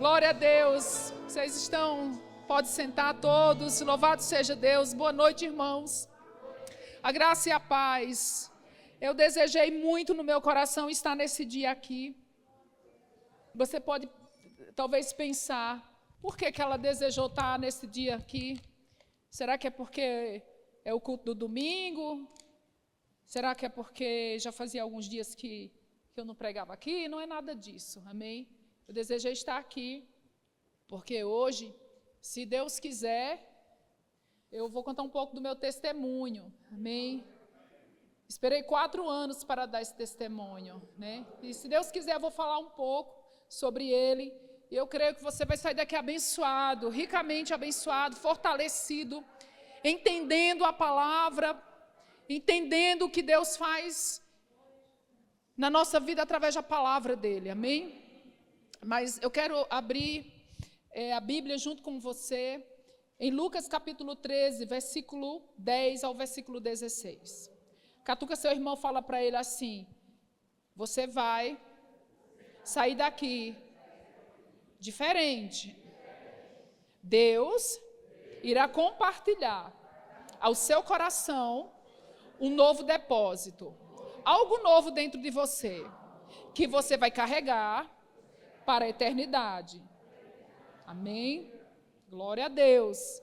Glória a Deus. Vocês estão, pode sentar todos. Louvado seja Deus. Boa noite, irmãos. A graça e a paz. Eu desejei muito no meu coração estar nesse dia aqui. Você pode talvez pensar, por que ela desejou estar nesse dia aqui? Será que é porque é o culto do domingo? Será que é porque já fazia alguns dias que eu não pregava aqui? Não é nada disso, amém? Eu desejei estar aqui, porque hoje, se Deus quiser, eu vou contar um pouco do meu testemunho, amém? Esperei 4 anos para dar esse testemunho, né? E se Deus quiser, eu vou falar um pouco sobre ele. E eu creio que você vai sair daqui abençoado, ricamente abençoado, fortalecido, entendendo a palavra, entendendo o que Deus faz na nossa vida através da palavra dele, amém? Mas eu quero abrir a Bíblia junto com você em Lucas capítulo 13, versículo 10 ao versículo 16. Catuca seu irmão, fala para ele assim: você vai sair daqui diferente. Deus irá compartilhar ao seu coração um novo depósito, algo novo dentro de você, que você vai carregar para a eternidade. Amém? Glória a Deus.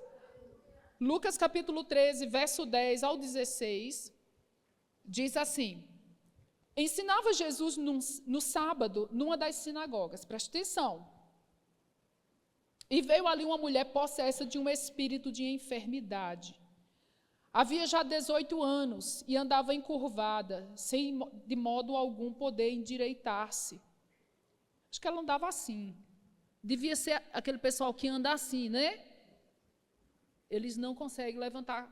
Lucas capítulo 13, verso 10 ao 16, diz assim: ensinava Jesus no sábado, numa das sinagogas, presta atenção, e veio ali uma mulher possessa de um espírito de enfermidade. Havia já 18 anos e andava encurvada, sem de modo algum poder endireitar-se. Acho que ela andava assim. Devia ser aquele pessoal que anda assim, né? Eles não conseguem levantar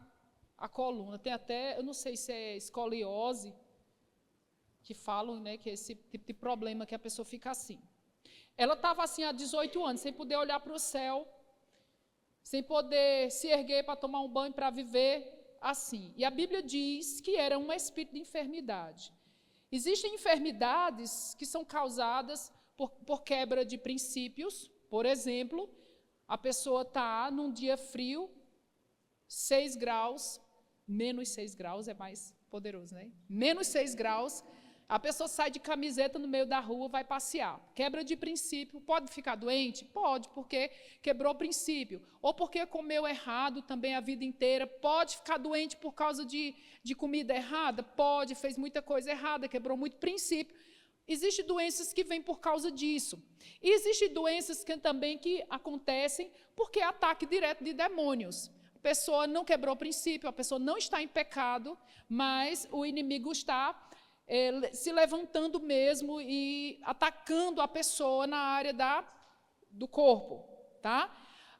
a coluna. Tem até, eu não sei se é escoliose, que falam, né, que é esse tipo de problema que a pessoa fica assim. Ela estava assim há 18 anos, sem poder olhar para o céu, sem poder se erguer para tomar um banho, para viver assim. E a Bíblia diz que era um espírito de enfermidade. Existem enfermidades que são causadas por quebra de princípios. Por exemplo, a pessoa está num dia frio, 6 graus, menos 6 graus é mais poderoso, né? Menos 6 graus, a pessoa sai de camiseta no meio da rua, vai passear. Quebra de princípio, pode ficar doente? Pode, porque quebrou o princípio. Ou porque comeu errado também a vida inteira. Pode ficar doente por causa de comida errada? Pode, fez muita coisa errada, quebrou muito princípio. Existem doenças que vêm por causa disso. E existem doenças que acontecem porque é ataque direto de demônios. A pessoa não quebrou o princípio, a pessoa não está em pecado, mas o inimigo está se levantando mesmo e atacando a pessoa na área do corpo, tá?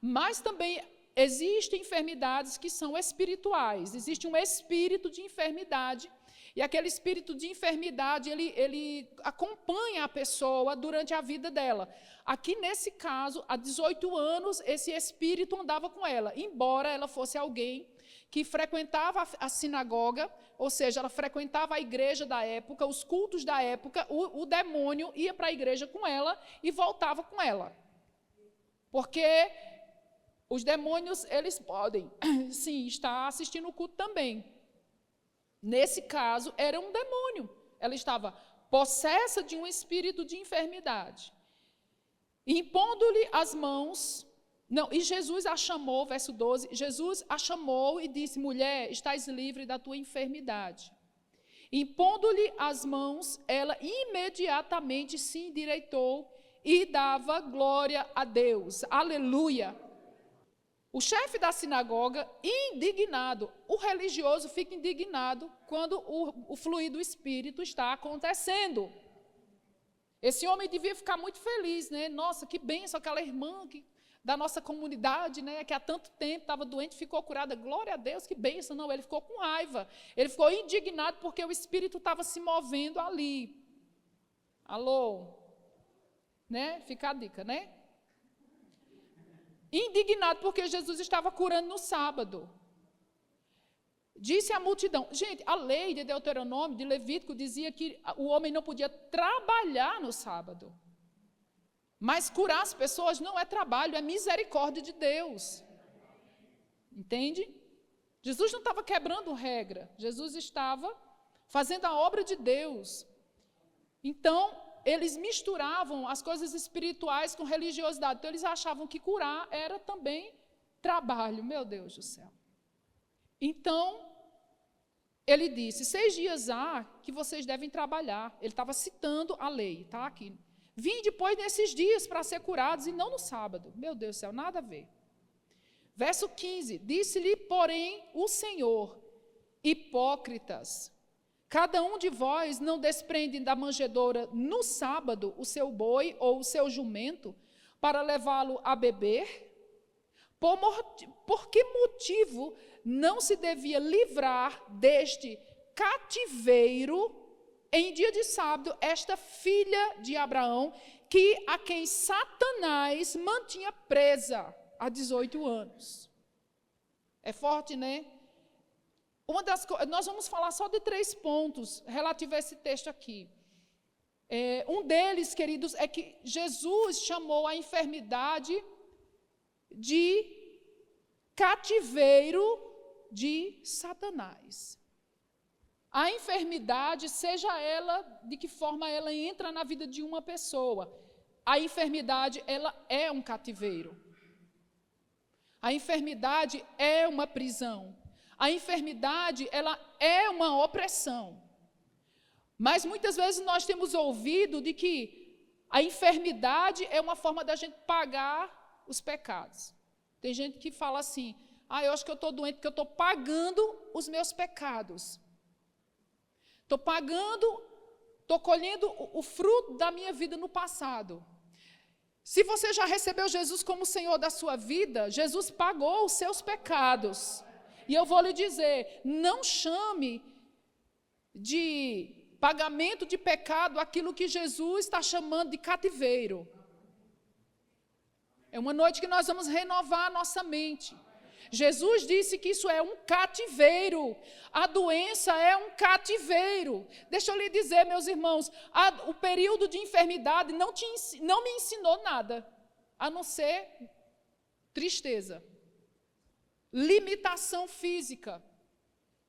Mas também existem enfermidades que são espirituais. Existe um espírito de enfermidade. E aquele espírito de enfermidade, ele acompanha a pessoa durante a vida dela. Aqui, nesse caso, há 18 anos, esse espírito andava com ela, embora ela fosse alguém que frequentava a sinagoga, ou seja, ela frequentava a igreja da época, os cultos da época, o demônio ia para a igreja com ela e voltava com ela. Porque os demônios, eles podem, sim, estar assistindo o culto também. Nesse caso, era um demônio. Ela estava possessa de um espírito de enfermidade. Impondo-lhe as mãos... e Jesus a chamou, verso 12, Jesus a chamou e disse: mulher, estás livre da tua enfermidade. Impondo-lhe as mãos, ela imediatamente se endireitou e dava glória a Deus. Aleluia! O chefe da sinagoga, indignado, o religioso fica indignado quando o fluir do Espírito está acontecendo. Esse homem devia ficar muito feliz, né? Nossa, que bênção, aquela irmã da nossa comunidade, né, que há tanto tempo estava doente, ficou curada. Glória a Deus, que bênção. Não, ele ficou com raiva. Ele ficou indignado porque o Espírito estava se movendo ali. Alô? Né? Fica a dica, né? Indignado porque Jesus estava curando no sábado. Disse à multidão, gente, a lei de Deuteronômio, de Levítico, dizia que o homem não podia trabalhar no sábado. Mas curar as pessoas não é trabalho, é misericórdia de Deus. Entende? Jesus não estava quebrando regra, Jesus estava fazendo a obra de Deus. Então, eles misturavam as coisas espirituais com religiosidade. Então, eles achavam que curar era também trabalho. Meu Deus do céu. Então, ele disse, 6 dias há que vocês devem trabalhar. Ele estava citando a lei, está aqui. Vim depois desses dias para ser curados e não no sábado. Meu Deus do céu, nada a ver. Verso 15, disse-lhe, porém, o Senhor, hipócritas, cada um de vós não desprende da manjedoura no sábado o seu boi ou o seu jumento para levá-lo a beber? Por que motivo não se devia livrar deste cativeiro em dia de sábado esta filha de Abraão, a quem Satanás mantinha presa há 18 anos? É forte, né? Nós vamos falar só de 3 pontos relativos a esse texto aqui. Um deles, queridos, é que Jesus chamou a enfermidade de cativeiro de Satanás. A enfermidade, seja ela, de que forma ela entra na vida de uma pessoa, a enfermidade, ela é um cativeiro. A enfermidade é uma prisão. A enfermidade, ela é uma opressão. Mas muitas vezes nós temos ouvido de que a enfermidade é uma forma da gente pagar os pecados. Tem gente que fala assim, eu acho que eu estou doente porque eu estou pagando os meus pecados. Estou pagando, estou colhendo o fruto da minha vida no passado. Se você já recebeu Jesus como Senhor da sua vida, Jesus pagou os seus pecados. E eu vou lhe dizer, não chame de pagamento de pecado aquilo que Jesus está chamando de cativeiro. É uma noite que nós vamos renovar a nossa mente. Jesus disse que isso é um cativeiro. A doença é um cativeiro. Deixa eu lhe dizer, meus irmãos, o período de enfermidade não me ensinou nada, a não ser tristeza, limitação física,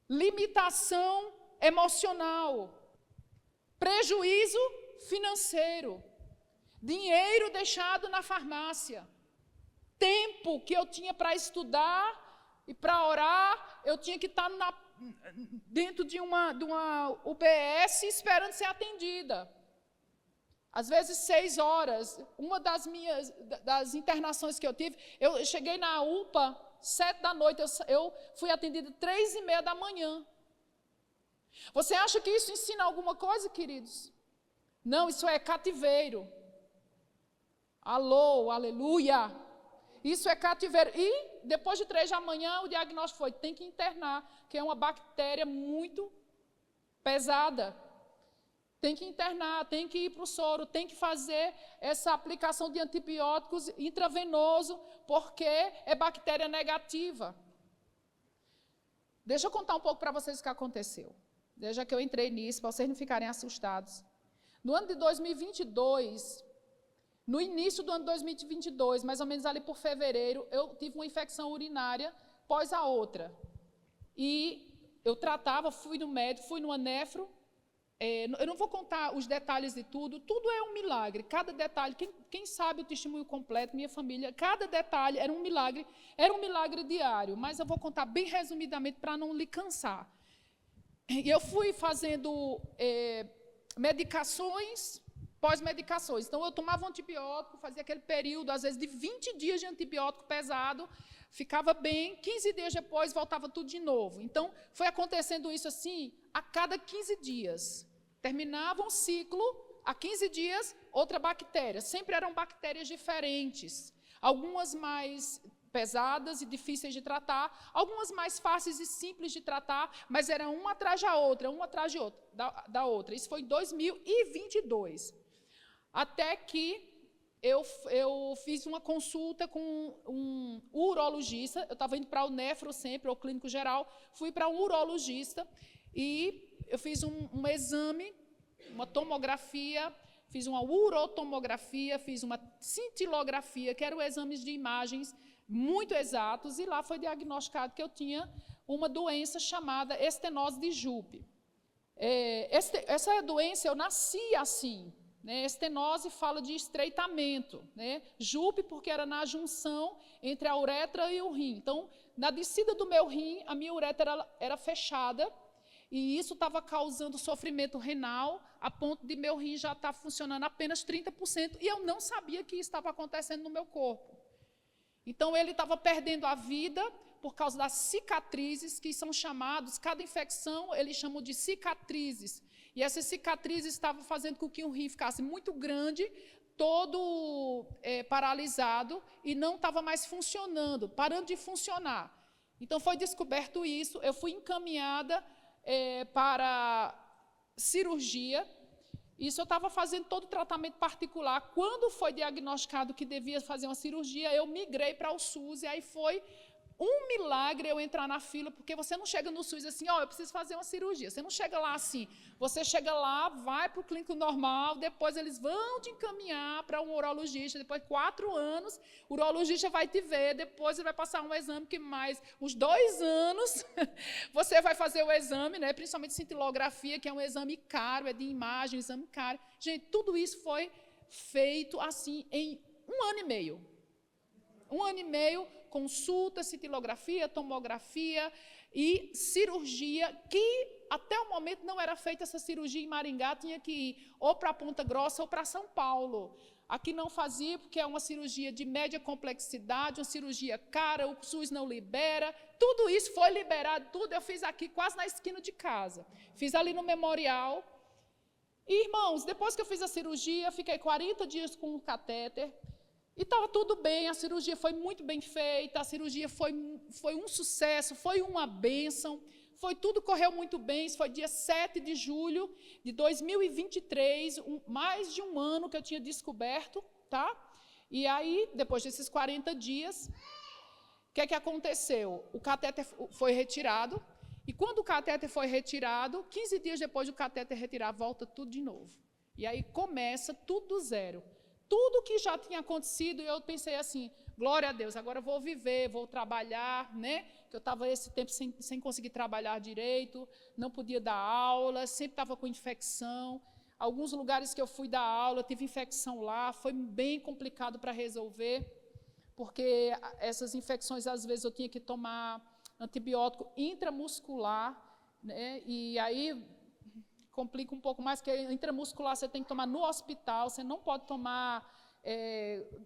limitação emocional, prejuízo financeiro, dinheiro deixado na farmácia, tempo que eu tinha para estudar e para orar, eu tinha que estar dentro de uma UBS esperando ser atendida. Às vezes 6 horas. Uma das internações que eu tive, eu cheguei na UPA 7 da noite, eu fui atendida 3h30 da manhã. Você acha que isso ensina alguma coisa, queridos? Não, isso é cativeiro. Alô, aleluia. Isso é cativeiro. E depois de 3 da manhã, o diagnóstico foi, tem que internar, que é uma bactéria muito pesada. Tem que internar, tem que ir para o soro, tem que fazer essa aplicação de antibióticos intravenoso, porque é bactéria negativa. Deixa eu contar um pouco para vocês o que aconteceu. Desde que eu entrei nisso, para vocês não ficarem assustados. No ano de 2022, no início do ano de 2022, mais ou menos ali por fevereiro, eu tive uma infecção urinária após a outra. E eu tratava, fui no médico, fui no nefro. Eu não vou contar os detalhes de tudo é um milagre. Cada detalhe, quem sabe o testemunho completo, minha família, cada detalhe era um milagre diário. Mas eu vou contar bem resumidamente para não lhe cansar. E eu fui fazendo medicações, pós-medicações. Então, eu tomava um antibiótico, fazia aquele período, às vezes, de 20 dias de antibiótico pesado, ficava bem, 15 dias depois, voltava tudo de novo. Então, foi acontecendo isso assim, a cada 15 dias. Terminava um ciclo, a 15 dias, outra bactéria. Sempre eram bactérias diferentes. Algumas mais pesadas e difíceis de tratar, algumas mais fáceis e simples de tratar, mas era uma atrás da outra, da outra. Isso foi em 2022. Até que eu fiz uma consulta com um urologista, eu estava indo para o nefro sempre, ou clínico geral, fui para um urologista e eu fiz um exame, uma tomografia, fiz uma urotomografia, fiz uma cintilografia, que eram exames de imagens muito exatos, e lá foi diagnosticado que eu tinha uma doença chamada estenose de Jupe. Essa doença, eu nasci assim, né? Estenose fala de estreitamento, né? Jupe porque era na junção entre a uretra e o rim. Então, na descida do meu rim, a minha uretra era fechada, e isso estava causando sofrimento renal, a ponto de meu rim já estar funcionando apenas 30%, e eu não sabia que isso estava acontecendo no meu corpo. Então, ele estava perdendo a vida por causa das cicatrizes, que são chamados, cada infecção, eles chamam de cicatrizes. E essas cicatrizes estavam fazendo com que o rim ficasse muito grande, todo paralisado, e não estava mais funcionando, parando de funcionar. Então, foi descoberto isso, eu fui encaminhada para cirurgia. Isso eu estava fazendo todo o tratamento particular. Quando foi diagnosticado que devia fazer uma cirurgia, eu migrei para o SUS, e aí foi um milagre eu entrar na fila, porque você não chega no SUS assim, eu preciso fazer uma cirurgia. Você não chega lá assim, você chega lá, vai para o clínico normal, depois eles vão te encaminhar para um urologista, depois de 4 anos, o urologista vai te ver, depois ele vai passar um exame que mais uns 2 anos, você vai fazer o exame, né, principalmente cintilografia, que é um exame caro, é de imagem, um exame caro. Gente, tudo isso foi feito assim em 1 ano e meio. 1 ano e meio, consulta, cintilografia, tomografia e cirurgia, que até o momento não era feita essa cirurgia em Maringá, tinha que ir ou para Ponta Grossa ou para São Paulo. Aqui não fazia, porque é uma cirurgia de média complexidade, uma cirurgia cara, o SUS não libera. Tudo isso foi liberado, tudo eu fiz aqui, quase na esquina de casa. Fiz ali no Memorial. E, irmãos, depois que eu fiz a cirurgia, fiquei 40 dias com o catéter. E estava tudo bem, a cirurgia foi muito bem feita, a cirurgia foi um sucesso, foi uma bênção, tudo correu muito bem. Isso foi dia 7 de julho de 2023, mais de 1 ano que eu tinha descoberto, tá? E aí, depois desses 40 dias, o que aconteceu? O catéter foi retirado, e quando o catéter foi retirado, 15 dias depois do catéter retirar, volta tudo de novo. E aí começa tudo do zero. Tudo que já tinha acontecido, eu pensei assim, glória a Deus, agora eu vou viver, vou trabalhar, né? Que eu estava esse tempo sem conseguir trabalhar direito, não podia dar aula, sempre estava com infecção. Alguns lugares que eu fui dar aula, tive infecção lá, foi bem complicado para resolver, porque essas infecções, às vezes, eu tinha que tomar antibiótico intramuscular, né? E aí complica um pouco mais, porque intramuscular você tem que tomar no hospital, você não pode tomar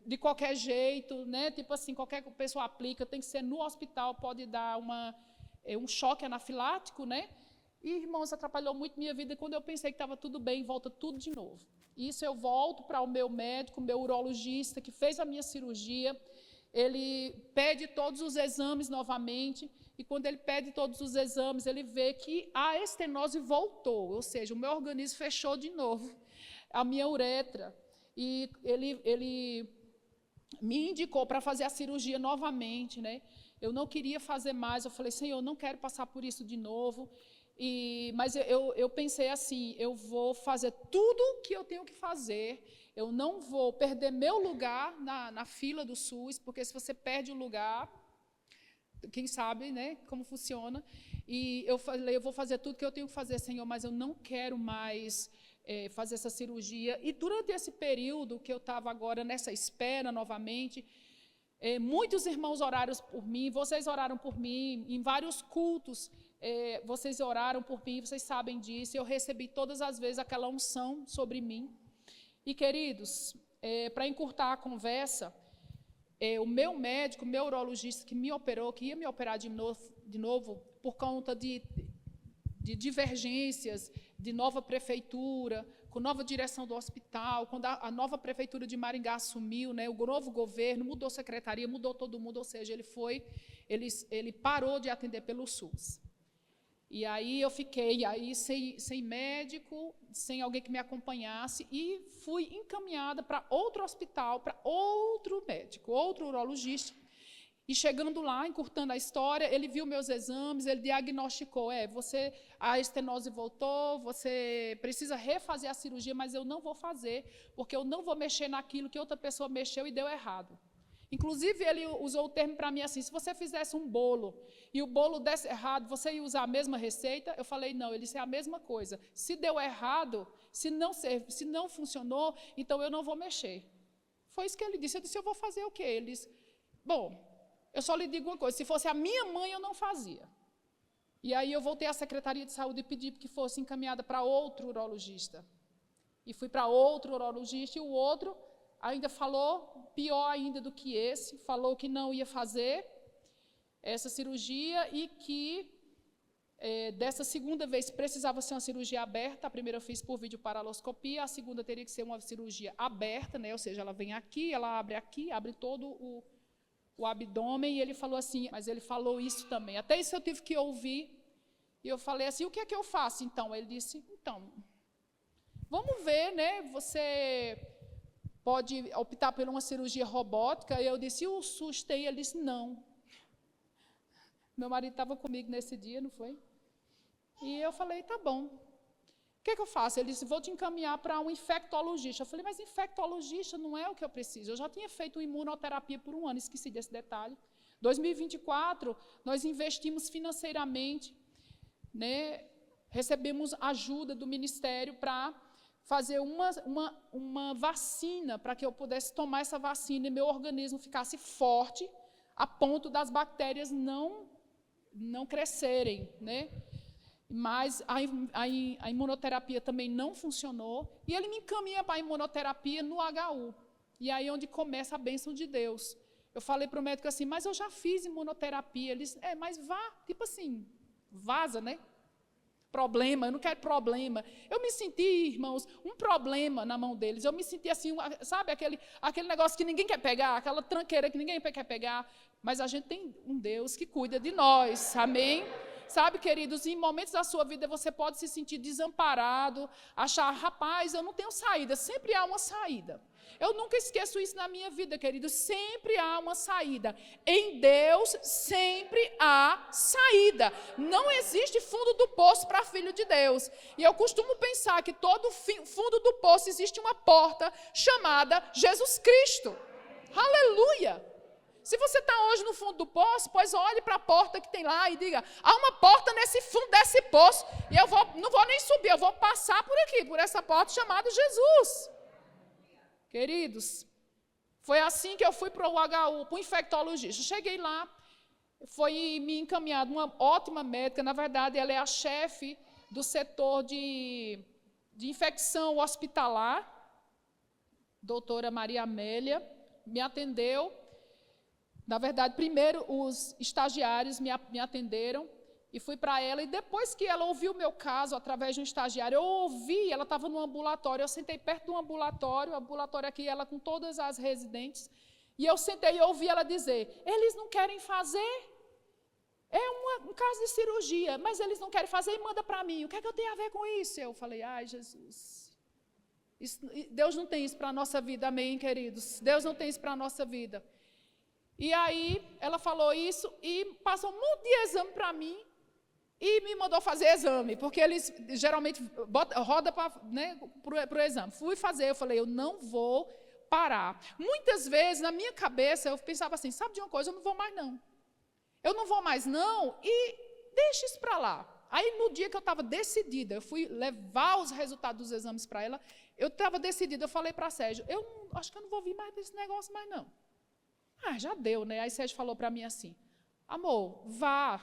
de qualquer jeito, né? Tipo assim, qualquer pessoa aplica, tem que ser no hospital, pode dar um choque anafilático, né? E, irmãos, atrapalhou muito minha vida, e quando eu pensei que estava tudo bem, volta tudo de novo. Isso eu volto para o meu médico, meu urologista, que fez a minha cirurgia, ele pede todos os exames novamente, e quando ele pede todos os exames, ele vê que a estenose voltou, ou seja, o meu organismo fechou de novo, a minha uretra, e ele me indicou para fazer a cirurgia novamente, né? Eu não queria fazer mais, eu falei, Senhor, eu não quero passar por isso de novo, mas eu pensei assim, eu vou fazer tudo o que eu tenho que fazer, eu não vou perder meu lugar na fila do SUS, porque se você perde o lugar, quem sabe, né, como funciona. E eu falei, eu vou fazer tudo que eu tenho que fazer, Senhor, mas eu não quero mais fazer essa cirurgia. E durante esse período que eu estava agora nessa espera novamente, muitos irmãos oraram por mim, vocês oraram por mim, em vários cultos, vocês oraram por mim, vocês sabem disso, eu recebi todas as vezes aquela unção sobre mim. E, queridos, para encurtar a conversa, o meu médico, meu urologista que me operou, que ia me operar de novo por conta de divergências, de nova prefeitura, com nova direção do hospital, quando a nova prefeitura de Maringá assumiu, né, o novo governo, mudou a secretaria, mudou todo mundo, ou seja, ele parou de atender pelo SUS. E aí eu fiquei sem médico, sem alguém que me acompanhasse, e fui encaminhada para outro hospital, para outro médico, outro urologista. E chegando lá, encurtando a história, ele viu meus exames, ele diagnosticou, a estenose voltou, você precisa refazer a cirurgia, mas eu não vou fazer, porque eu não vou mexer naquilo que outra pessoa mexeu e deu errado. Inclusive, ele usou o termo para mim assim, se você fizesse um bolo e o bolo desse errado, você ia usar a mesma receita? Eu falei, não, ele disse, é a mesma coisa. Se deu errado, se não funcionou, então eu não vou mexer. Foi isso que ele disse. Eu disse, eu vou fazer o quê? Ele disse, bom, eu só lhe digo uma coisa, se fosse a minha mãe, eu não fazia. E aí eu voltei à Secretaria de Saúde e pedi que fosse encaminhada para outro urologista. E fui para outro urologista, e o outro ainda falou, pior ainda do que esse, falou que não ia fazer essa cirurgia e que dessa segunda vez precisava ser uma cirurgia aberta. A primeira eu fiz por videoparaloscopia, a segunda teria que ser uma cirurgia aberta, né? Ou seja, ela vem aqui, ela abre todo o abdômen, e ele falou assim, mas ele falou isso também. Até isso eu tive que ouvir, e eu falei assim, o que é que eu faço então? Ele disse, então, vamos ver, né? Você pode optar por uma cirurgia robótica. E eu disse, e o SUS tem? Ele disse, não. Meu marido estava comigo nesse dia, não foi? E eu falei, tá bom. O que é que eu faço? Ele disse, vou te encaminhar para um infectologista. Eu falei, mas infectologista não é o que eu preciso. Eu já tinha feito imunoterapia por um ano, esqueci desse detalhe. 2024, nós investimos financeiramente, né? Recebemos ajuda do Ministério para fazer uma vacina, para que eu pudesse tomar essa vacina e meu organismo ficasse forte, a ponto das bactérias não crescerem, né? Mas a imunoterapia também não funcionou, e ele me encaminha para a imunoterapia no HU. E aí é onde começa a bênção de Deus. Eu falei para o médico assim, mas eu já fiz imunoterapia. Ele disse, mas vá, tipo assim, vaza, né? Problema, eu não quero problema. Eu me senti, irmãos, um problema na mão deles. Eu me senti assim, sabe, aquele negócio que ninguém quer pegar, aquela tranqueira que ninguém quer pegar. Mas a gente tem um Deus que cuida de nós, amém? Sabe, queridos, em momentos da sua vida você pode se sentir desamparado, achar, rapaz, eu não tenho saída. Sempre há uma saída. Eu nunca esqueço isso na minha vida, queridos. Sempre há uma saída. Em Deus sempre há saída. Não existe fundo do poço para filho de Deus. E eu costumo pensar que todo fundo do poço existe uma porta chamada Jesus Cristo. Aleluia! Se você está hoje no fundo do poço, pois olhe para a porta que tem lá e diga, há uma porta nesse fundo desse poço, e eu não vou nem subir, eu vou passar por aqui, por essa porta chamada Jesus. Queridos, foi assim que eu fui para o HU, para o infectologista. Cheguei lá, foi me encaminhado uma ótima médica, na verdade ela é a chefe do setor de infecção hospitalar, doutora Maria Amélia, me atendeu. Na verdade, primeiro os estagiários me atenderam e fui para ela. E depois que ela ouviu o meu caso, através de um estagiário, eu ouvi, ela estava no ambulatório, eu sentei perto do ambulatório, o ambulatório aqui, ela com todas as residentes, e eu sentei e ouvi ela dizer, eles não querem fazer, um caso de cirurgia, mas eles não querem fazer e manda para mim, o que é que eu tenho a ver com isso? Eu falei, ai, Jesus, Deus não tem isso para a nossa vida, amém, queridos? Deus não tem isso para a nossa vida. E aí, ela falou isso e passou um monte de exame para mim e me mandou fazer exame, porque eles geralmente rodam para o exame. Fui fazer, eu falei, eu não vou parar. Muitas vezes, na minha cabeça, eu pensava assim, sabe de uma coisa, eu não vou mais não. Eu não vou mais não e deixa isso para lá. Aí, no dia que eu estava decidida, eu fui levar os resultados dos exames para ela, eu estava decidida, eu falei para a Sérgio, acho que eu não vou vir mais desse negócio mais não. Já deu, né? Aí Sérgio falou para mim assim, amor, vá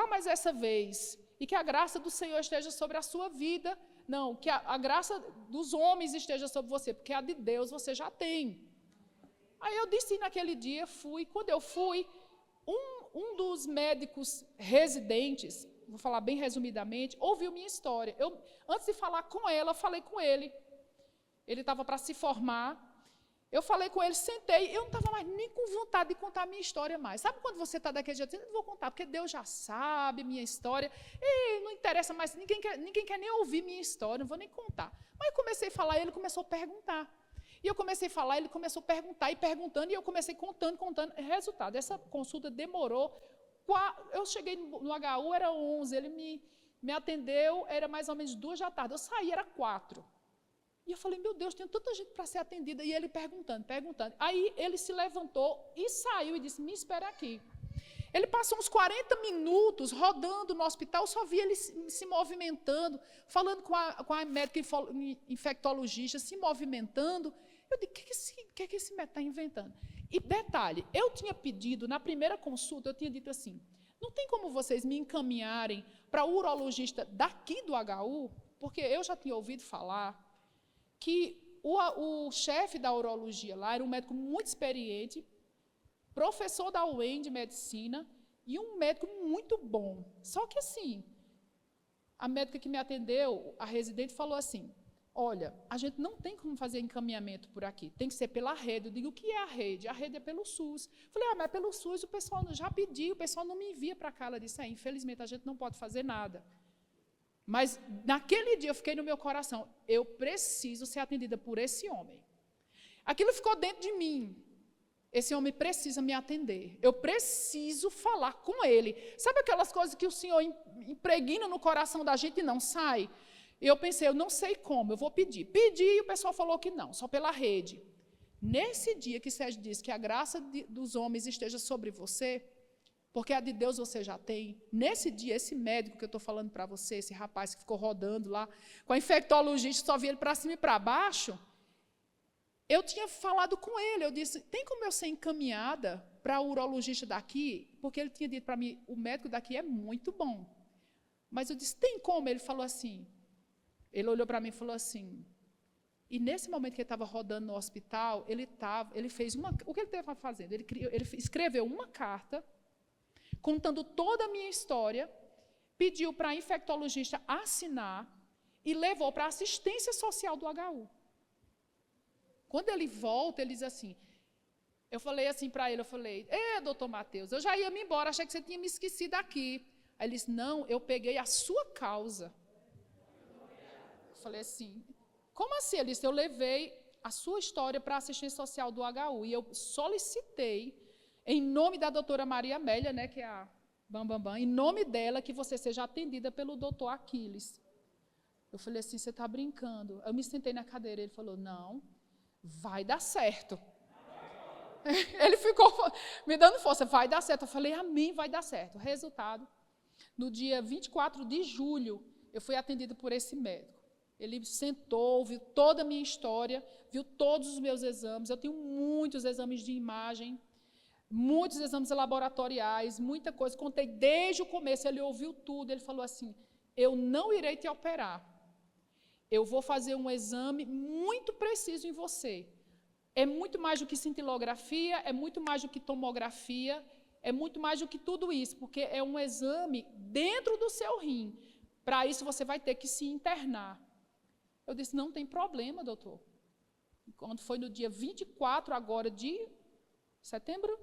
mais essa vez, e que a graça do Senhor esteja sobre a sua vida, não, que a graça dos homens esteja sobre você, porque a de Deus você já tem. Aí eu disse naquele dia, quando eu fui, um dos médicos residentes, vou falar bem resumidamente, ouviu minha história. Antes de falar com ela, eu falei com ele. Ele estava para se formar. Eu falei com ele, sentei, eu não estava mais nem com vontade de contar a minha história mais. Sabe quando você está daquele jeito? Eu não vou contar, porque Deus já sabe minha história. E não interessa mais, ninguém quer nem ouvir minha história, não vou nem contar. Mas eu comecei a falar, ele começou a perguntar. E eu comecei a falar, ele começou a perguntar e perguntando, e eu comecei contando. Resultado, essa consulta demorou. Eu cheguei no HU, era 11, ele me atendeu, era mais ou menos 2 da tarde. Eu saí, era 4. E eu falei, meu Deus, tem tanta gente para ser atendida. E ele perguntando. Aí ele se levantou e saiu e disse, me espera aqui. Ele passou uns 40 minutos rodando no hospital, só vi ele se movimentando, falando com a médica infectologista, se movimentando. Eu disse, o que esse médico está inventando? E detalhe, eu tinha pedido, na primeira consulta, eu tinha dito assim, não tem como vocês me encaminharem para o urologista daqui do HU? Porque eu já tinha ouvido falar que o chefe da urologia lá era um médico muito experiente, professor da UEM de medicina e um médico muito bom. Só que assim, a médica que me atendeu, a residente, falou assim, olha, a gente não tem como fazer encaminhamento por aqui, tem que ser pela rede. Eu digo, o que é a rede? A rede é pelo SUS. Falei, mas pelo SUS o pessoal já pediu, o pessoal não me envia para cá. Ela disse, infelizmente a gente não pode fazer nada. Mas naquele dia eu fiquei no meu coração, eu preciso ser atendida por esse homem. Aquilo ficou dentro de mim. Esse homem precisa me atender. Eu preciso falar com ele. Sabe aquelas coisas que o Senhor impregna no coração da gente e não sai? E eu pensei, eu não sei como, eu vou pedir. Pedi e o pessoal falou que não, só pela rede. Nesse dia que Sérgio disse que a graça dos homens esteja sobre você, porque a de Deus você já tem, nesse dia, esse médico que eu estou falando para você, esse rapaz que ficou rodando lá, com a infectologista, só via ele para cima e para baixo, eu tinha falado com ele, eu disse, tem como eu ser encaminhada para o urologista daqui? Porque ele tinha dito para mim, o médico daqui é muito bom. Mas eu disse, tem como? Ele falou assim, ele olhou para mim e falou assim, e nesse momento que ele estava rodando no hospital, ele fez o que ele estava fazendo? Ele escreveu uma carta, contando toda a minha história, pediu para a infectologista assinar e levou para a assistência social do HU. Quando ele volta, ele diz assim, eu falei assim para ele, doutor Mateus, eu já ia me embora, achei que você tinha me esquecido aqui. Aí ele disse, não, eu peguei a sua causa. Eu falei assim, como assim? Ele disse, eu levei a sua história para a assistência social do HU e eu solicitei, em nome da doutora Maria Amélia, né, que é a Bambambam, em nome dela, que você seja atendida pelo doutor Aquiles. Eu falei assim, você está brincando? Eu me sentei na cadeira, ele falou, não, vai dar certo. Ele ficou me dando força, vai dar certo. Eu falei, amém, vai dar certo. Resultado, no dia 24 de julho, eu fui atendida por esse médico. Ele sentou, viu toda a minha história, viu todos os meus exames. Eu tenho muitos exames de imagem, muitos exames laboratoriais, muita coisa. Contei desde o começo, ele ouviu tudo. Ele falou assim, eu não irei te operar. Eu vou fazer um exame muito preciso em você. É muito mais do que cintilografia, é muito mais do que tomografia, é muito mais do que tudo isso, porque é um exame dentro do seu rim. Para isso, você vai ter que se internar. Eu disse, não tem problema, doutor. Quando foi no dia 24 agora de setembro,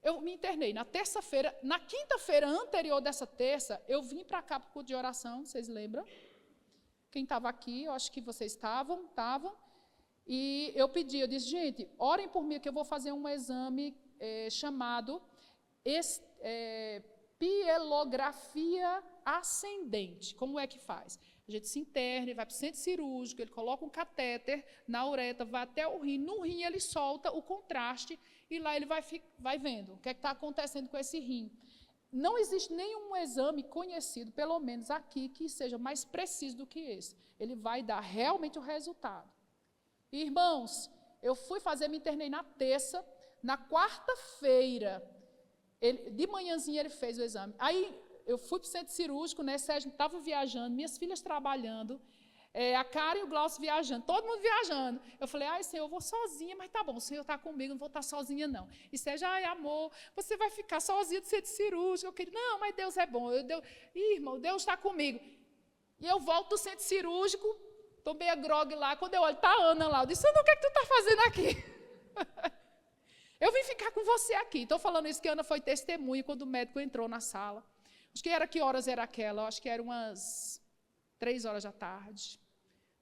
eu me internei. Na terça-feira, na quinta-feira anterior dessa terça, eu vim para cá para o culto de oração, vocês lembram? Quem estava aqui, eu acho que vocês estavam. E eu pedi, eu disse, gente, orem por mim que eu vou fazer um exame chamado pielografia ascendente. Como é que faz? A gente se interna, ele vai para o centro cirúrgico, ele coloca um catéter na uretra, vai até o rim. No rim ele solta o contraste e lá ele vai vendo o que é que está acontecendo com esse rim. Não existe nenhum exame conhecido, pelo menos aqui, que seja mais preciso do que esse. Ele vai dar realmente o resultado. E, irmãos, eu fui fazer, me internei na terça, na quarta-feira, de manhãzinha ele fez o exame. Aí eu fui para o centro cirúrgico, né, Sérgio estava viajando, minhas filhas trabalhando, a Karen e o Glaucio viajando, todo mundo viajando. Eu falei, Senhor, eu vou sozinha, mas tá bom, o Senhor está comigo, não vou estar sozinha, não. E Sérgio, amor, você vai ficar sozinha do centro cirúrgico. Eu queria, não, mas Deus é bom. Irmão, Deus está comigo. E eu volto do centro cirúrgico, tomei a grog lá, quando eu olho, está a Ana lá. Eu disse, Ana, o que é que tu está fazendo aqui? Eu vim ficar com você aqui. Estou falando isso que a Ana foi testemunha quando o médico entrou na sala. Acho que horas era aquela? Acho que eram umas 3 horas da tarde.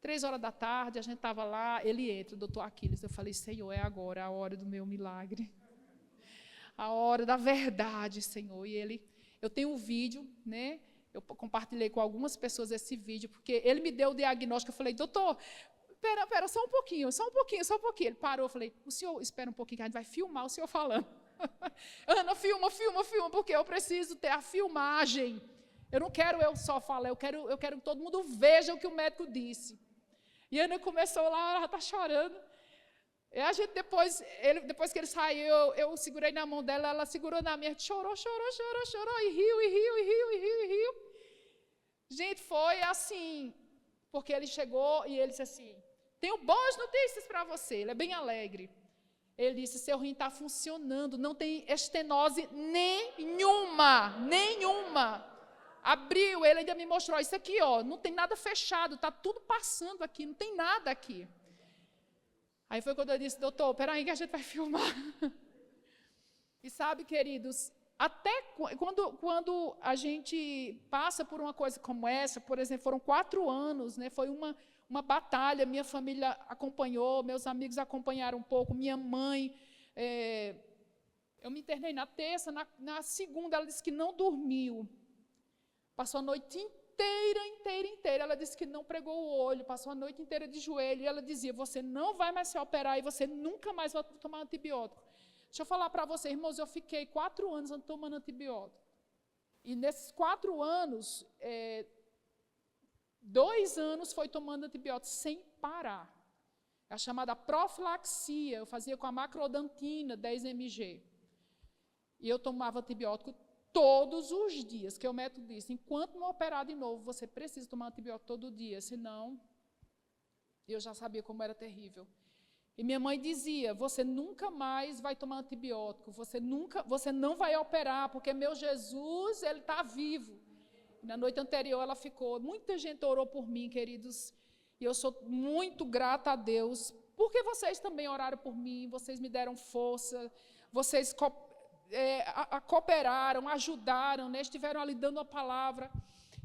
3 horas da tarde, a gente estava lá, ele entra, o doutor Aquiles. Eu falei, Senhor, é agora, a hora do meu milagre. A hora da verdade, Senhor. E eu tenho um vídeo, né? Eu compartilhei com algumas pessoas esse vídeo, porque ele me deu o diagnóstico. Eu falei, doutor, espera, só um pouquinho. Ele parou, eu falei, o senhor espera um pouquinho, que a gente vai filmar o senhor falando. Ana, filma, porque eu preciso ter a filmagem. Eu não quero eu só falar, eu quero que todo mundo veja o que o médico disse. E a Ana começou lá, ela está chorando. E a gente depois que ele saiu, eu segurei na mão dela, ela segurou na minha, chorou, e riu. Gente, foi assim, porque ele chegou e ele disse assim, tenho boas notícias para você, ele é bem alegre. Ele disse, seu rim está funcionando, não tem estenose nenhuma. Abriu, ele ainda me mostrou, isso aqui, ó, não tem nada fechado, está tudo passando aqui, não tem nada aqui. Aí foi quando eu disse, doutor, peraí que a gente vai filmar. E sabe, queridos, até quando a gente passa por uma coisa como essa, por exemplo, foram 4 anos, né, foi uma batalha, minha família acompanhou, meus amigos acompanharam um pouco, minha mãe, eu me internei na terça, na segunda ela disse que não dormiu. Passou a noite inteira, ela disse que não pregou o olho, passou a noite inteira de joelho, e ela dizia, você não vai mais se operar e você nunca mais vai tomar antibiótico. Deixa eu falar para vocês, irmãos, eu fiquei 4 anos tomando antibiótico. E nesses 4 anos, 2 anos foi tomando antibiótico sem parar. A chamada profilaxia, eu fazia com a macrodantina, 10 mg. E eu tomava antibiótico todos os dias, que o médico disse, enquanto não operar de novo, você precisa tomar antibiótico todo dia, senão eu já sabia como era terrível. E minha mãe dizia, você nunca mais vai tomar antibiótico, você não vai operar, porque meu Jesus, ele está vivo. E na noite anterior ela ficou, muita gente orou por mim, queridos, e eu sou muito grata a Deus, porque vocês também oraram por mim, vocês me deram força, vocês cooperaram, ajudaram, né? Estiveram ali dando a palavra.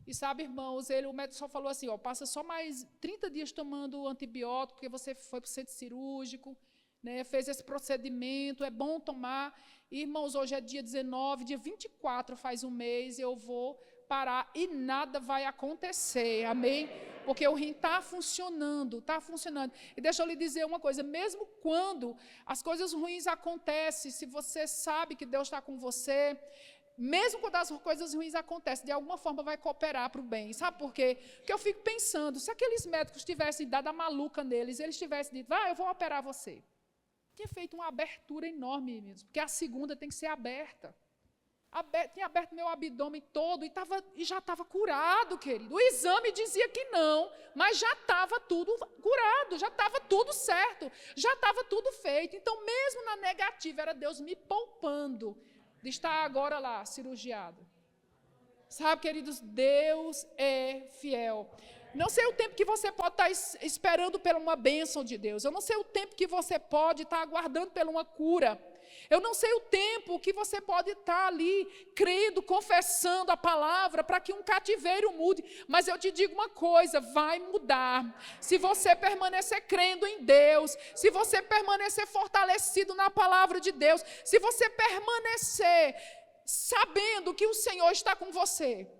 E sabe, irmãos, o médico só falou assim, passa só mais 30 dias tomando antibiótico, porque você foi para o centro cirúrgico, né? Fez esse procedimento, é bom tomar. E, irmãos, hoje é dia 19, dia 24 faz um mês, eu vou parar e nada vai acontecer, amém? Porque o rim está funcionando. E deixa eu lhe dizer uma coisa, mesmo quando as coisas ruins acontecem, se você sabe que Deus está com você, mesmo quando as coisas ruins acontecem, de alguma forma vai cooperar para o bem. Sabe por quê? Porque eu fico pensando, se aqueles médicos tivessem dado a maluca neles, eles tivessem dito, eu vou operar você. Tinha feito uma abertura enorme mesmo, porque a segunda tem que ser aberta. Tinha aberto meu abdômen todo e já estava curado, querido. O exame dizia que não, mas já estava tudo curado, já estava tudo certo, já estava tudo feito. Então, mesmo na negativa, era Deus me poupando de estar agora lá, cirurgiado. Sabe, queridos, Deus é fiel. Não sei o tempo que você pode estar esperando por uma bênção de Deus. Eu não sei o tempo que você pode estar aguardando por uma cura. Eu não sei o tempo que você pode estar ali, crendo, confessando a palavra para que um cativeiro mude. Mas eu te digo uma coisa, vai mudar. Se você permanecer crendo em Deus, se você permanecer fortalecido na palavra de Deus, se você permanecer sabendo que o Senhor está com você,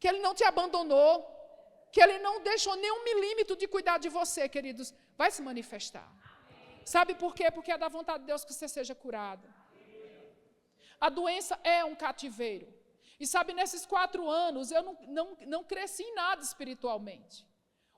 que Ele não te abandonou, que Ele não deixou nem 1 milímetro de cuidar de você, queridos, vai se manifestar. Sabe por quê? Porque é da vontade de Deus que você seja curado. A doença é um cativeiro. E sabe, nesses 4 anos, eu não cresci em nada espiritualmente.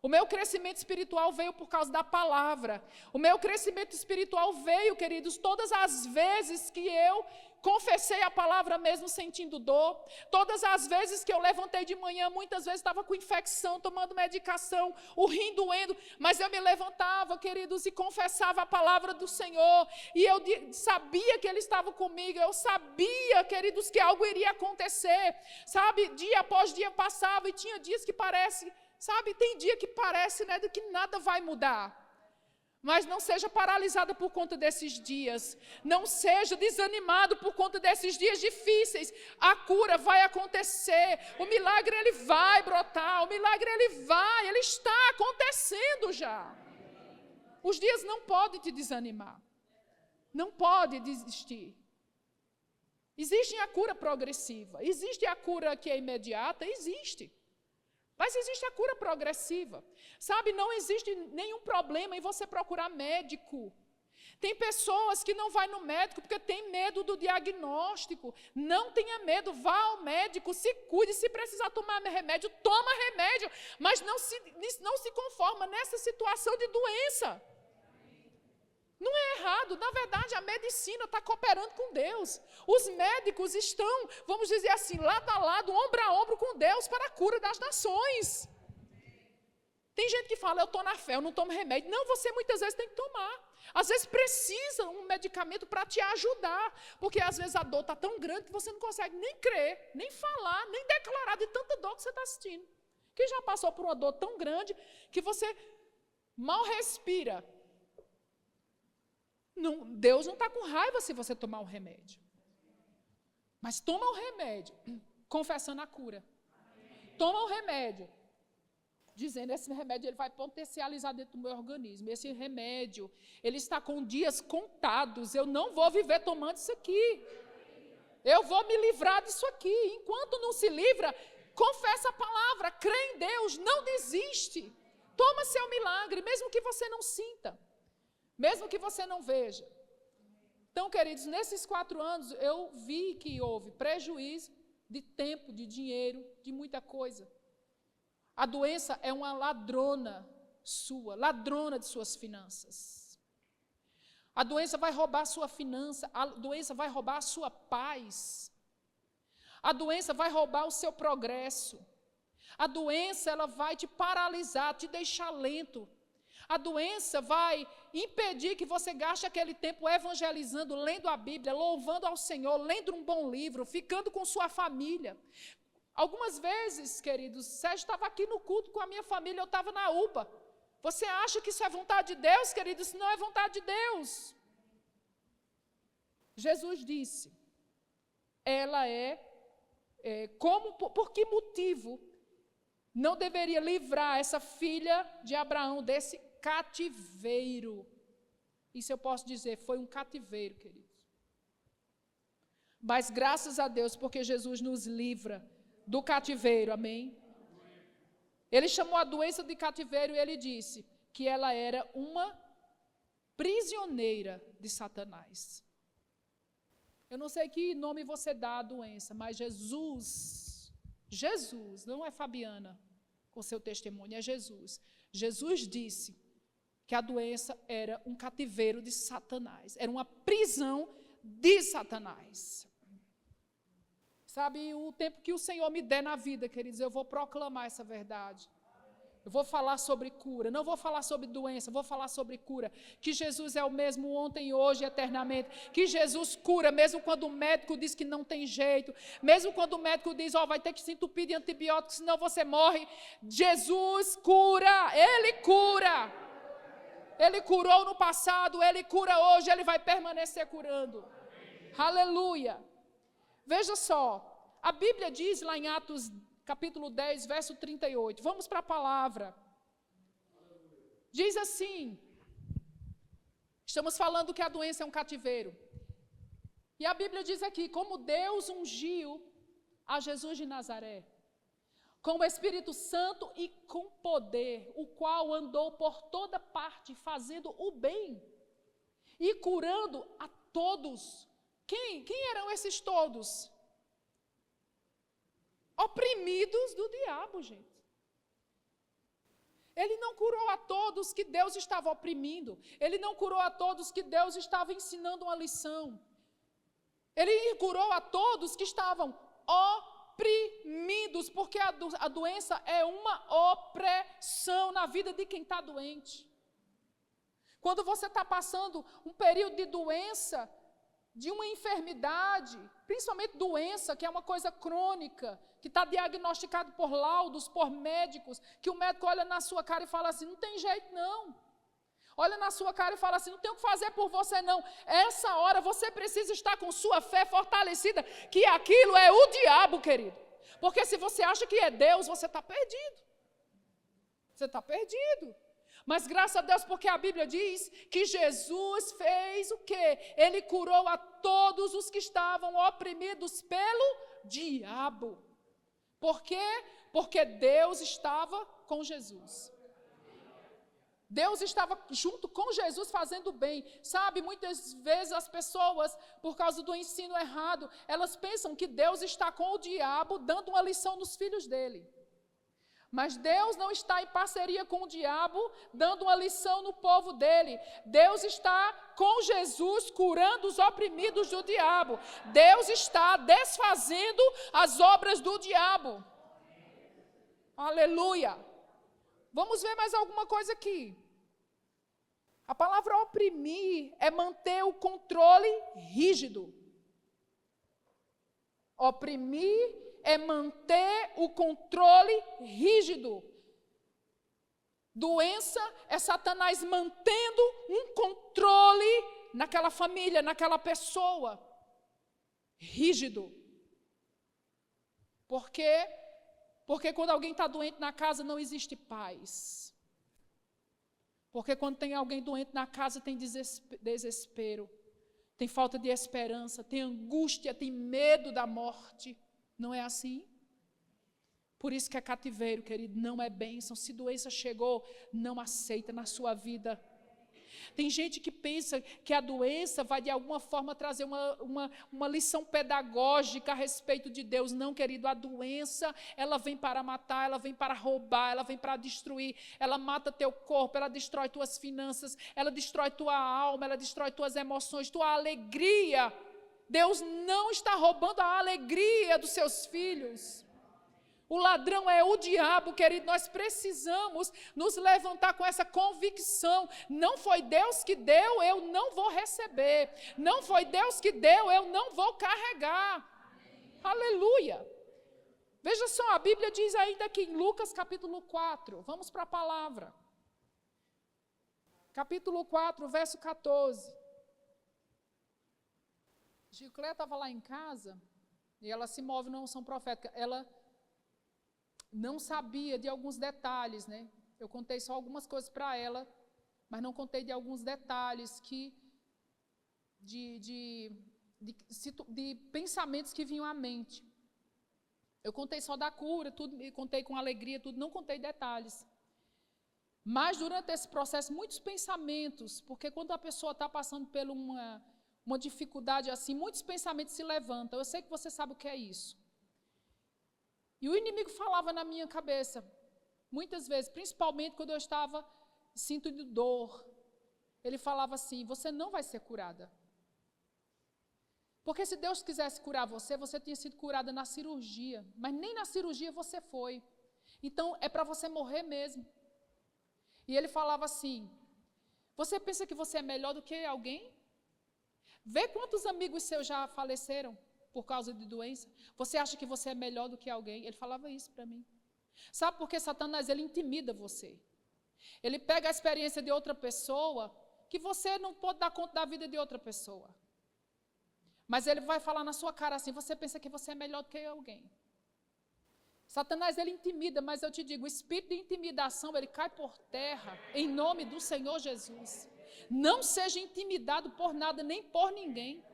O meu crescimento espiritual veio por causa da palavra. O meu crescimento espiritual veio, queridos, todas as vezes que eu confessei a palavra mesmo sentindo dor. Todas as vezes que eu levantei de manhã, muitas vezes estava com infecção, tomando medicação, o rim doendo, mas eu me levantava, queridos, e confessava a palavra do Senhor. E eu sabia que Ele estava comigo, eu sabia, queridos, que algo iria acontecer. Sabe, dia após dia passava e tinha dias que parece... Sabe, tem dia que parece, né, de que nada vai mudar. Mas não seja paralisada por conta desses dias. Não seja desanimado por conta desses dias difíceis. A cura vai acontecer. O milagre, ele vai brotar. O milagre, ele está acontecendo já. Os dias não podem te desanimar. Não pode desistir. Existe a cura progressiva. Existe a cura que é imediata? Existe. Mas existe a cura progressiva. Sabe, não existe nenhum problema em você procurar médico. Tem pessoas que não vão no médico porque tem medo do diagnóstico. Não tenha medo, vá ao médico, se cuide. Se precisar tomar remédio, toma remédio. Mas não se conforma nessa situação de doença. Não é errado, na verdade a medicina está cooperando com Deus. Os médicos estão, vamos dizer assim, lado a lado, ombro a ombro com Deus para a cura das nações. Tem gente que fala, eu estou na fé, eu não tomo remédio. Não, você muitas vezes tem que tomar. Às vezes precisa um medicamento para te ajudar, porque às vezes a dor está tão grande que você não consegue nem crer, nem falar, nem declarar de tanta dor que você está sentindo. Quem já passou por uma dor tão grande que você mal respira? Não, Deus não está com raiva se você tomar um remédio. Mas toma o remédio, confessando a cura. Toma o remédio, dizendo, esse remédio ele vai potencializar dentro do meu organismo. Esse remédio, ele está com dias contados. Eu não vou viver tomando isso aqui. Eu vou me livrar disso aqui. Enquanto não se livra, confessa a palavra, crê em Deus, não desiste. Toma seu milagre, mesmo que você não sinta. Mesmo que você não veja. Então, queridos, nesses 4 anos, eu vi que houve prejuízo de tempo, de dinheiro, de muita coisa. A doença é uma ladrona sua, ladrona de suas finanças. A doença vai roubar a sua finança, a doença vai roubar a sua paz. A doença vai roubar o seu progresso. A doença, ela vai te paralisar, te deixar lento. A doença vai impedir que você gaste aquele tempo evangelizando, lendo a Bíblia, louvando ao Senhor, lendo um bom livro, ficando com sua família. Algumas vezes, queridos, Sérgio estava aqui no culto com a minha família, eu estava na UPA. Você acha que isso é vontade de Deus, queridos? Isso não é vontade de Deus. Jesus disse, por que motivo não deveria livrar essa filha de Abraão desse cativeiro? Isso eu posso dizer, foi um cativeiro, queridos. Mas graças a Deus, porque Jesus nos livra do cativeiro, amém? Ele chamou a doença de cativeiro e ele disse que ela era uma prisioneira de Satanás. Eu não sei que nome você dá à doença, mas Jesus, não é Fabiana com seu testemunho, é Jesus. Jesus disse que a doença era um cativeiro de Satanás, era uma prisão de Satanás. Sabe, o tempo que o Senhor me der na vida, queridos, eu vou proclamar essa verdade. Eu vou falar sobre cura, não vou falar sobre doença, vou falar sobre cura. Que Jesus é o mesmo ontem, hoje e eternamente. Que Jesus cura, mesmo quando o médico diz que não tem jeito. Mesmo quando o médico diz, vai ter que se entupir de antibióticos, senão você morre. Jesus cura, Ele cura. Ele curou no passado, Ele cura hoje, Ele vai permanecer curando. Aleluia. Veja só, a Bíblia diz lá em Atos capítulo 10, verso 38. Vamos para a palavra. Diz assim, estamos falando que a doença é um cativeiro. E a Bíblia diz aqui, como Deus ungiu a Jesus de Nazaré, com o Espírito Santo e com poder, o qual andou por toda parte, fazendo o bem e curando a todos. Quem eram esses todos? Oprimidos do diabo, gente. Ele não curou a todos que Deus estava oprimindo. Ele não curou a todos que Deus estava ensinando uma lição. Ele curou a todos que estavam oprimidos, porque a doença é uma opressão na vida de quem está doente. Quando você está passando um período de doença, de uma enfermidade, principalmente doença, que é uma coisa crônica, que está diagnosticado por laudos, por médicos, que o médico olha na sua cara e fala assim, não tem jeito não. Olha na sua cara e fala assim, não tem o que fazer por você não. Essa hora você precisa estar com sua fé fortalecida, que aquilo é o diabo, querido. Porque se você acha que é Deus, você está perdido. Você está perdido. Mas graças a Deus, porque a Bíblia diz que Jesus fez o quê? Ele curou a todos os que estavam oprimidos pelo diabo. Por quê? Porque Deus estava com Jesus. Deus estava junto com Jesus fazendo bem. Sabe, muitas vezes as pessoas, por causa do ensino errado, elas pensam que Deus está com o diabo dando uma lição nos filhos dele. Mas Deus não está em parceria com o diabo, dando uma lição no povo dele. Deus está com Jesus, curando os oprimidos do diabo. Deus está desfazendo as obras do diabo. Aleluia. Vamos ver mais alguma coisa aqui. A palavra oprimir é manter o controle rígido. Oprimir é manter o controle rígido. Doença é Satanás mantendo um controle naquela família, naquela pessoa. Rígido. Por quê? Porque quando alguém está doente na casa não existe paz. Porque quando tem alguém doente na casa tem desespero. Tem falta de esperança, tem angústia, tem medo da morte. Não é assim? Por isso que é cativeiro, querido, não é bênção. Se doença chegou, não aceita na sua vida. Tem gente que pensa que a doença vai de alguma forma trazer uma lição pedagógica a respeito de Deus. Não, querido, a doença, ela vem para matar, ela vem para roubar, ela vem para destruir. Ela mata teu corpo, ela destrói tuas finanças, ela destrói tua alma, ela destrói tuas emoções, tua alegria. Deus não está roubando a alegria dos seus filhos. O ladrão é o diabo, querido. Nós precisamos nos levantar com essa convicção. Não foi Deus que deu, eu não vou receber. Não foi Deus que deu, eu não vou carregar. Aleluia. Veja só, a Bíblia diz ainda aqui em Lucas capítulo 4. Vamos para a palavra. Capítulo 4, verso 14. Giclé estava lá em casa e ela se move numa unção profética. Ela não sabia de alguns detalhes, né? Eu contei só algumas coisas para ela, mas não contei de alguns detalhes de pensamentos que vinham à mente. Eu contei só da cura, tudo, e contei com alegria, tudo, não contei detalhes. Mas durante esse processo, muitos pensamentos, porque quando a pessoa está passando por uma dificuldade assim, muitos pensamentos se levantam. Eu sei que você sabe o que é isso. E o inimigo falava na minha cabeça, muitas vezes, principalmente quando eu estava sentindo dor. Ele falava assim, você não vai ser curada. Porque se Deus quisesse curar você, você tinha sido curada na cirurgia. Mas nem na cirurgia você foi. Então, é para você morrer mesmo. E ele falava assim, você pensa que você é melhor do que alguém? Vê quantos amigos seus já faleceram por causa de doença. Você acha que você é melhor do que alguém? Ele falava isso para mim. Sabe por que Satanás, ele intimida você? Ele pega a experiência de outra pessoa, que você não pode dar conta da vida de outra pessoa. Mas ele vai falar na sua cara assim, você pensa que você é melhor do que alguém. Satanás, ele intimida, mas eu te digo, o espírito de intimidação, ele cai por terra, em nome do Senhor Jesus. Não seja intimidado por nada, nem por ninguém.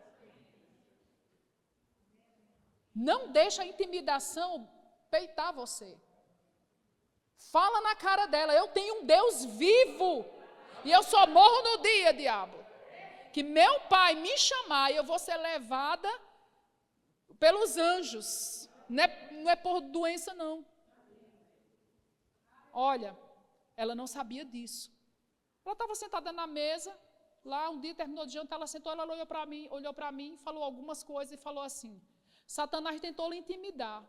Não deixa a intimidação peitar você. Fala na cara dela, eu tenho um Deus vivo, e eu só morro no dia, diabo. Que meu pai me chamar e eu vou ser levada pelos anjos. Não é por doença, não. Olha, ela não sabia disso. Ela estava sentada na mesa, lá um dia terminou de jantar, ela sentou, ela olhou para mim, falou algumas coisas e falou assim, Satanás tentou lhe intimidar,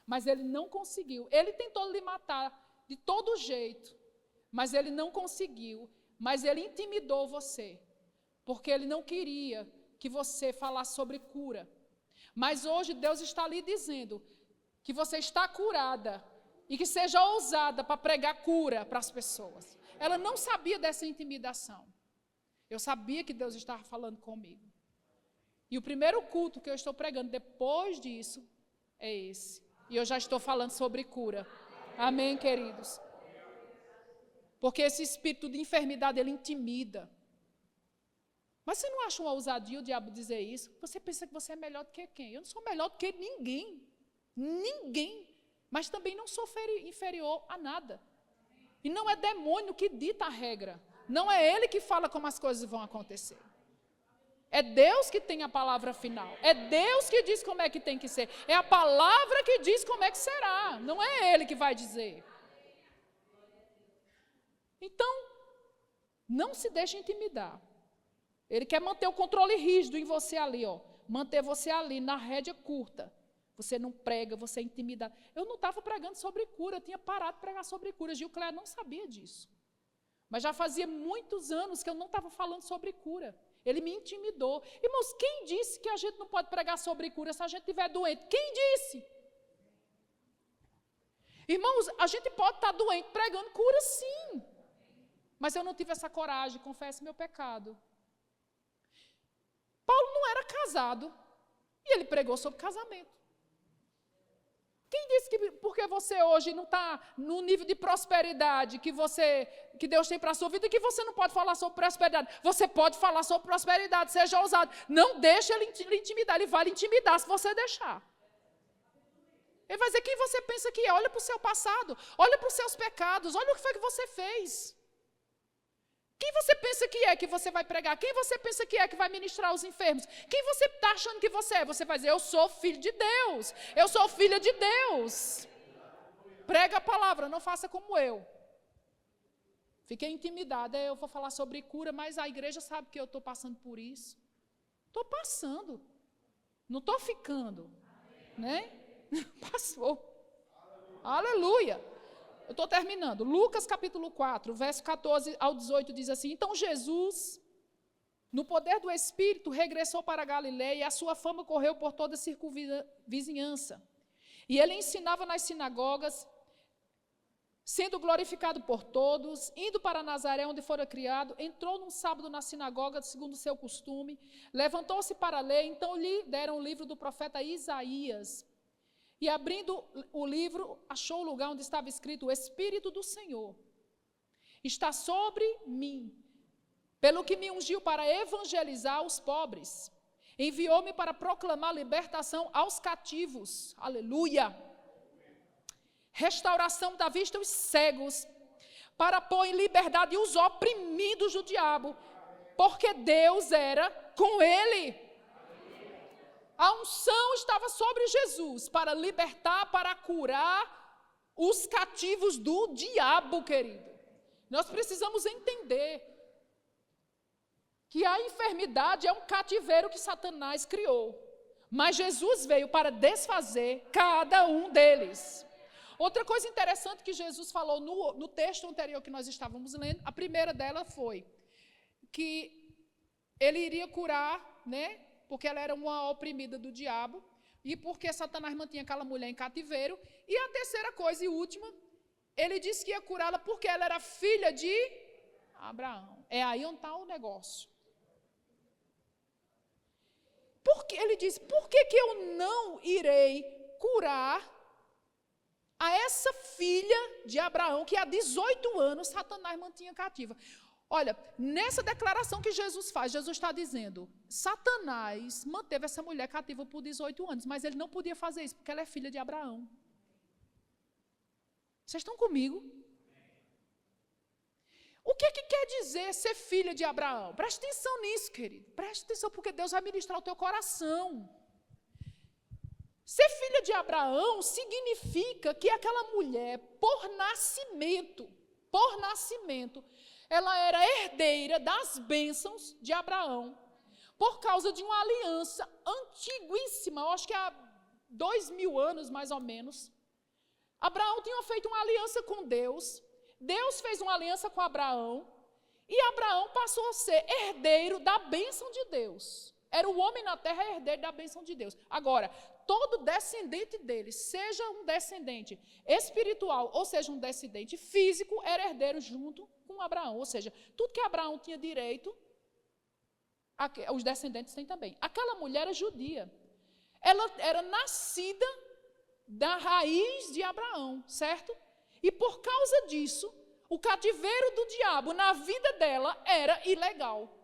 mas ele não conseguiu. Ele tentou lhe matar de todo jeito, mas ele não conseguiu. Mas ele intimidou você, porque ele não queria que você falasse sobre cura. Mas hoje Deus está lhe dizendo que você está curada e que seja ousada para pregar cura para as pessoas. ela não sabia dessa intimidação. Eu sabia que Deus estava falando comigo. E o primeiro culto que eu estou pregando depois disso é esse. E eu já estou falando sobre cura. Amém, queridos? Porque esse espírito de enfermidade, ele intimida. Mas você não acha uma ousadia o diabo dizer isso? Você pensa que você é melhor do que quem? Eu não sou melhor do que ninguém. Ninguém. Mas também não sou inferior a nada. E não é demônio que dita a regra. Não é ele que fala como as coisas vão acontecer. É Deus que tem a palavra final. É Deus que diz como é que tem que ser. É a palavra que diz como é que será. Não é ele que vai dizer. Então, não se deixe intimidar. Ele quer manter o controle rígido em você ali, ó. Manter você ali, na rédea curta. Você não prega, você é intimidado. Eu não estava pregando sobre cura, eu tinha parado de pregar sobre cura. Gil Cléia não sabia disso. Mas já fazia muitos anos que eu não estava falando sobre cura. Ele me intimidou. Irmãos, quem disse que a gente não pode pregar sobre cura se a gente estiver doente? Quem disse? Irmãos, a gente pode estar doente pregando cura, sim. Mas eu não tive essa coragem, confesso meu pecado. Paulo não era casado e ele pregou sobre casamento. Quem disse que porque você hoje não está no nível de prosperidade que Deus tem para a sua vida, que você não pode falar sobre prosperidade? Você pode falar sobre prosperidade, seja ousado. Não deixe ele lhe intimidar, ele vai lhe intimidar se você deixar. Ele vai dizer quem você pensa que é. Olha para o seu passado, olha para os seus pecados, olha o que foi que você fez. Quem você pensa que você vai pregar? Quem você pensa que vai ministrar os enfermos? Quem você está achando que você é? Você vai dizer, eu sou filho de Deus, eu sou filha de Deus. Prega a palavra, não faça como eu. Fiquei intimidada, eu vou falar sobre cura, mas a igreja sabe que eu estou passando por isso. Estou passando, não estou ficando, né? Passou. Aleluia. Eu estou terminando. Lucas capítulo 4, verso 14 ao 18 diz assim: então Jesus, no poder do Espírito, regressou para a Galileia e a sua fama correu por toda a circunvizinhança. E ele ensinava nas sinagogas, sendo glorificado por todos, indo para Nazaré, onde fora criado, entrou num sábado na sinagoga, segundo o seu costume, levantou-se para ler, então lhe deram o livro do profeta Isaías. E abrindo o livro, achou o lugar onde estava escrito: o Espírito do Senhor está sobre mim, pelo que me ungiu para evangelizar os pobres. Enviou-me para proclamar libertação aos cativos. Aleluia! Restauração da vista aos cegos, para pôr em liberdade os oprimidos do diabo, porque Deus era com ele. A unção estava sobre Jesus para libertar, para curar os cativos do diabo, querido. Nós precisamos entender que a enfermidade é um cativeiro que Satanás criou. Mas Jesus veio para desfazer cada um deles. Outra coisa interessante que Jesus falou no texto anterior que nós estávamos lendo, a primeira dela foi que ele iria curar, né? Porque ela era uma oprimida do diabo, e porque Satanás mantinha aquela mulher em cativeiro. E a terceira coisa e última, ele disse que ia curá-la porque ela era filha de Abraão. É aí onde está o negócio. Porque ele disse, por que eu não irei curar a essa filha de Abraão, que há 18 anos Satanás mantinha cativa? Olha, nessa declaração que Jesus faz, Jesus está dizendo, Satanás manteve essa mulher cativa por 18 anos, mas ele não podia fazer isso, porque ela é filha de Abraão. Vocês estão comigo? O que quer dizer ser filha de Abraão? Preste atenção nisso, querido. Preste atenção, porque Deus vai ministrar o teu coração. Ser filha de Abraão significa que aquela mulher, por nascimento, ela era herdeira das bênçãos de Abraão, por causa de uma aliança antiguíssima, eu acho que há 2000 anos mais ou menos. Abraão tinha feito uma aliança com Deus, Deus fez uma aliança com Abraão, e Abraão passou a ser herdeiro da bênção de Deus. Era o homem na terra herdeiro da bênção de Deus. Agora, todo descendente dele, seja um descendente espiritual ou seja um descendente físico, era herdeiro junto com Abraão. Ou seja, tudo que Abraão tinha direito, os descendentes têm também. Aquela mulher era judia. Ela era nascida da raiz de Abraão, certo? E por causa disso, o cativeiro do diabo na vida dela era ilegal.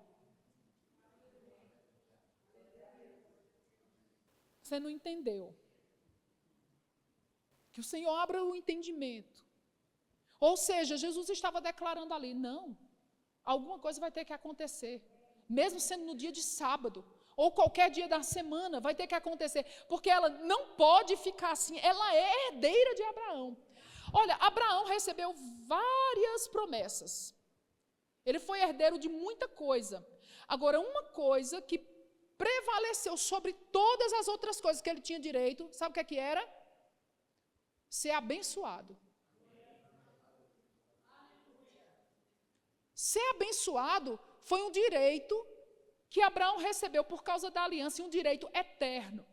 Você não entendeu. Que o Senhor abra o entendimento. Ou seja, Jesus estava declarando ali, não, alguma coisa vai ter que acontecer. Mesmo sendo no dia de sábado, ou qualquer dia da semana, vai ter que acontecer. Porque ela não pode ficar assim, ela é herdeira de Abraão. Olha, Abraão recebeu várias promessas. Ele foi herdeiro de muita coisa. Agora, uma coisa que prevaleceu sobre todas as outras coisas que ele tinha direito, sabe o que era? Ser abençoado. Ser abençoado foi um direito que Abraão recebeu por causa da aliança, e um direito eterno.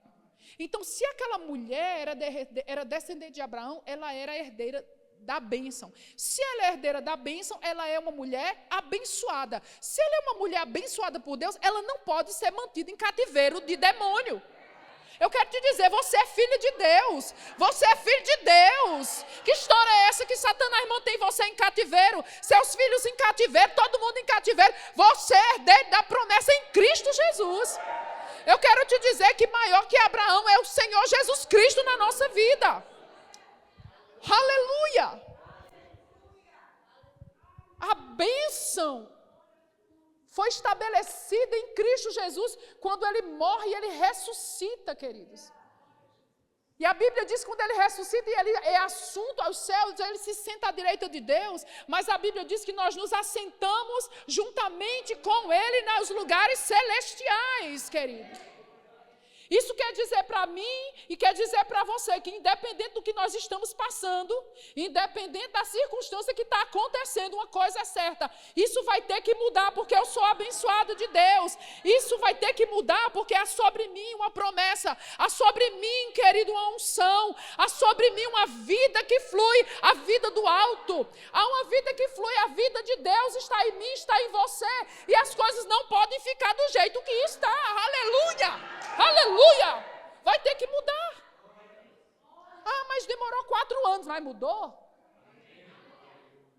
Então, se aquela mulher era descendente de Abraão, ela era herdeira da bênção. Se ela é herdeira da bênção, ela é uma mulher abençoada. Se ela é uma mulher abençoada por Deus, ela não pode ser mantida em cativeiro de demônio. Eu quero te dizer, você é filho de Deus. Você é filho de Deus. Que história é essa que Satanás mantém você em cativeiro? Seus filhos em cativeiro, todo mundo em cativeiro. Você é herdeiro da promessa em Cristo Jesus. Eu quero te dizer que maior que Abraão é o Senhor Jesus Cristo na nossa vida. Aleluia! A bênção foi estabelecida em Cristo Jesus quando ele morre e ele ressuscita, queridos. E a Bíblia diz que quando ele ressuscita e ele é assunto aos céus, ele se senta à direita de Deus, mas a Bíblia diz que nós nos assentamos juntamente com ele nos lugares celestiais, querido. Isso quer dizer para mim e quer dizer para você que independente do que nós estamos passando, independente da circunstância que está acontecendo, uma coisa é certa, isso vai ter que mudar porque eu sou abençoado de Deus. Isso vai ter que mudar porque há sobre mim uma promessa, há sobre mim, querido, uma unção, há sobre mim uma vida que flui, a vida do alto. Há uma vida que flui, a vida de Deus está em mim, está em você, e as coisas não podem ficar do jeito que está. Aleluia! Aleluia! Vai ter que mudar. Ah, mas demorou 4 anos, mas mudou?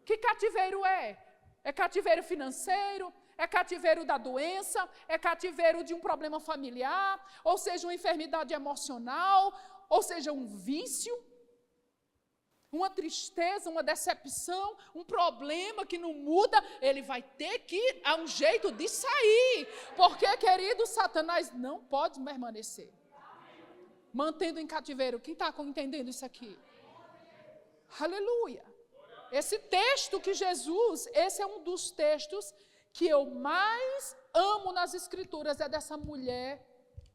Que cativeiro é? É cativeiro financeiro? É cativeiro da doença? É cativeiro de um problema familiar? Ou seja, uma enfermidade emocional? Ou seja, um vício? Uma tristeza, uma decepção, um problema que não muda, ele vai ter que dar um jeito de sair. Porque, querido, Satanás não pode permanecer mantendo em cativeiro. Quem está entendendo isso aqui? Aleluia. Esse texto que Jesus, esse é um dos textos que eu mais amo nas Escrituras, é dessa mulher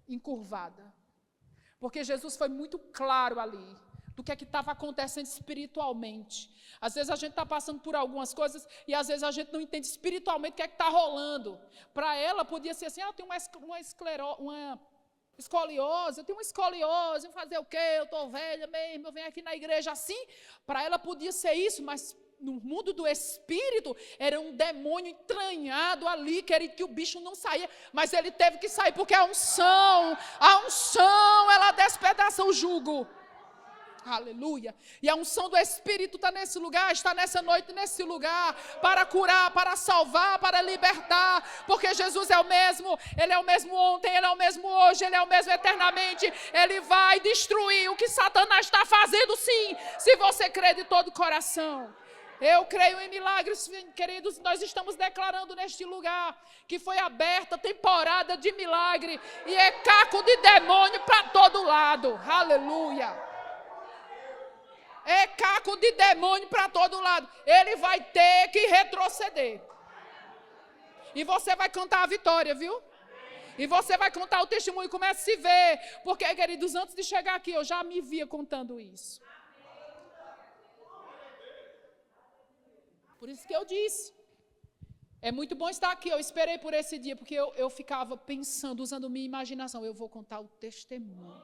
encurvada. Porque Jesus foi muito claro ali do que é que estava acontecendo espiritualmente. Às vezes a gente está passando por algumas coisas e às vezes a gente não entende espiritualmente o que é que está rolando. Para ela podia ser assim, eu tenho uma escoliose, eu tenho uma escoliose, eu fazer o quê? Eu estou velha mesmo, eu venho aqui na igreja assim. Para ela podia ser isso, mas no mundo do espírito era um demônio entranhado ali, querido, que o bicho não saía, mas ele teve que sair porque a unção, ela despedaça o jugo. Aleluia. E a unção do Espírito está nesse lugar, está nessa noite nesse lugar, para curar, para salvar, para libertar, porque Jesus é o mesmo, Ele é o mesmo ontem, Ele é o mesmo hoje, Ele é o mesmo eternamente. Ele vai destruir o que Satanás está fazendo, sim, se você crê de todo o coração. Eu creio em milagres, queridos, nós estamos declarando neste lugar que foi aberta temporada de milagre e é caco de demônio para todo lado. Aleluia. É caco de demônio para todo lado. Ele vai ter que retroceder. E você vai cantar a vitória, viu? E você vai contar o testemunho, começa a se ver. Porque, queridos, antes de chegar aqui, eu já me via contando isso. Por isso que eu disse. É muito bom estar aqui. Eu esperei por esse dia, porque eu ficava pensando, usando minha imaginação. Eu vou contar o testemunho.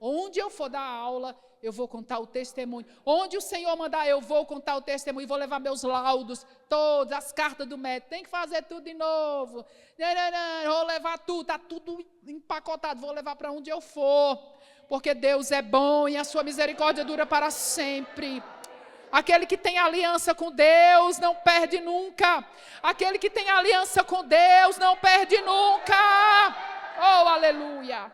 Onde eu for dar aula, eu vou contar o testemunho. Onde o Senhor mandar, eu vou contar o testemunho. Vou levar meus laudos, todas as cartas do médico. Tem que fazer tudo de novo. Vou levar tudo, está tudo empacotado. Vou levar para onde eu for. Porque Deus é bom e a sua misericórdia dura para sempre. Aquele que tem aliança com Deus não perde nunca. Aquele que tem aliança com Deus não perde nunca. Oh, aleluia.